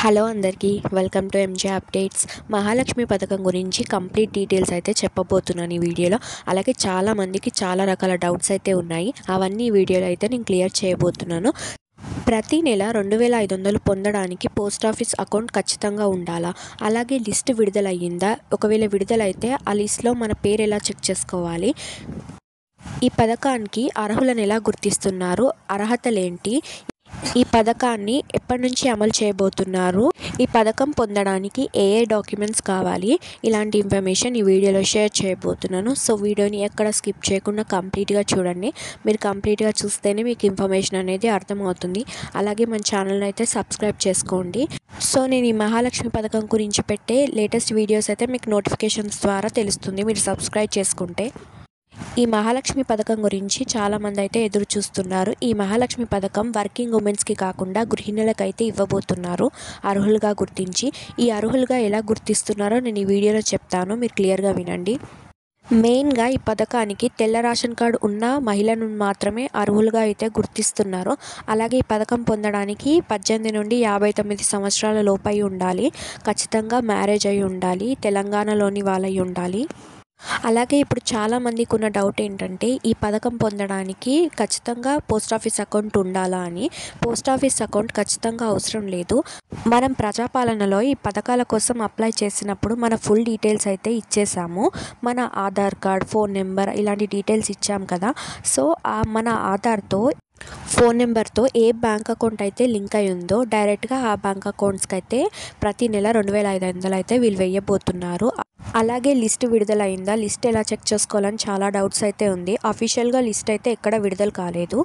Hello అందరికీ welcome to M J updates. Mahalakshmi పథకం గురించి కంప్లీట్ డీటెయిల్స్ అయితే చెప్పబోతున్నాను ఈ వీడియోలో. అలాగే చాలామందికి చాలా రకాల డౌట్స్ అయితే ఉన్నాయి. అవన్నీ ఈ వీడియోలో అయితే నేను క్లియర్ చేయబోతున్నాను. ప్రతి నెల 2500 పొందడానికి పోస్ట్ ఆఫీస్ అకౌంట్ ఖచ్చితంగా ఉండాలా? అలాగే లిస్ట్ విడుదలయ్యిందా? ఒకవేళ విడుదలైతే ఆ లిస్ట్లో మన పేరు ఎలా చెక్ చేసుకోవాలి? ఈ పథకానికి అర్హులను ఎలా గుర్తిస్తున్నారు? అర్హతలేంటి? ఈ పథకాన్ని ఎప్పటి నుంచి అమలు చేయబోతున్నారు? ఈ పథకం పొందడానికి ఏ డాక్యుమెంట్స్ కావాలి? ఇలాంటి ఇన్ఫర్మేషన్ ఈ వీడియోలో షేర్ చేయబోతున్నాను. సో వీడియోని ఎక్కడ స్కిప్ చేయకుండా కంప్లీట్గా చూడండి. మీరు కంప్లీట్గా చూస్తేనే మీకు ఇన్ఫర్మేషన్ అనేది అర్థమవుతుంది. అలాగే మన ఛానల్ని అయితే సబ్స్క్రైబ్ చేసుకోండి. సో నేను ఈ మహాలక్ష్మి పథకం గురించి పెట్టే లేటెస్ట్ వీడియోస్ అయితే మీకు నోటిఫికేషన్స్ ద్వారా తెలుస్తుంది మీరు సబ్స్క్రైబ్ చేసుకుంటే. ఈ మహాలక్ష్మి పథకం గురించి చాలామంది అయితే ఎదురు చూస్తున్నారు. ఈ మహాలక్ష్మి పథకం వర్కింగ్ ఉమెన్స్కి కాకుండా గృహిణులకైతే ఇవ్వబోతున్నారు అర్హులుగా గుర్తించి. ఈ అర్హులుగా ఎలా గుర్తిస్తున్నారో నేను ఈ వీడియోలో చెప్తాను, మీరు క్లియర్గా వినండి. మెయిన్గా ఈ పథకానికి తెల్ల రేషన్ కార్డు ఉన్న మహిళను మాత్రమే అర్హులుగా అయితే గుర్తిస్తున్నారు. అలాగే ఈ పథకం పొందడానికి 18 నుండి 59 సంవత్సరాల లోపై ఉండాలి. ఖచ్చితంగా మ్యారేజ్ అయి ఉండాలి. తెలంగాణలోని వాళ్ళై ఉండాలి. అలాగే ఇప్పుడు చాలామందికి ఉన్న డౌట్ ఏంటంటే ఈ పథకం పొందడానికి ఖచ్చితంగా పోస్ట్ ఆఫీస్ అకౌంట్ ఉండాలా అని. పోస్ట్ ఆఫీస్ అకౌంట్ ఖచ్చితంగా అవసరం లేదు. మనం ప్రజాపాలనలో ఈ పథకాల కోసం అప్లై చేసినప్పుడు మన ఫుల్ డీటెయిల్స్ అయితే ఇచ్చేసాము. మన ఆధార్ కార్డ్, ఫోన్ నెంబర్ ఇలాంటి డీటెయిల్స్ ఇచ్చాం కదా. సో మన ఆధార్తో ఫోన్ నెంబర్తో ఏ బ్యాంక్ అకౌంట్ అయితే లింక్ అయి ఉందో డైరెక్ట్గా ఆ బ్యాంక్ అకౌంట్స్కి అయితే ప్రతి నెల 2500 అయితే వీళ్ళు వేయబోతున్నారు. అలాగే లిస్ట్ విడుదలైందా? లిస్ట్ ఎలా చెక్ చేసుకోవాలని చాలా డౌట్స్ అయితే ఉంది. అఫీషియల్గా లిస్ట్ అయితే ఎక్కడ విడుదల కాలేదు.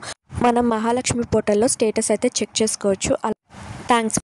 మనం మహాలక్ష్మి పోర్టల్లో స్టేటస్ అయితే చెక్ చేసుకోవచ్చు. థ్యాంక్స్.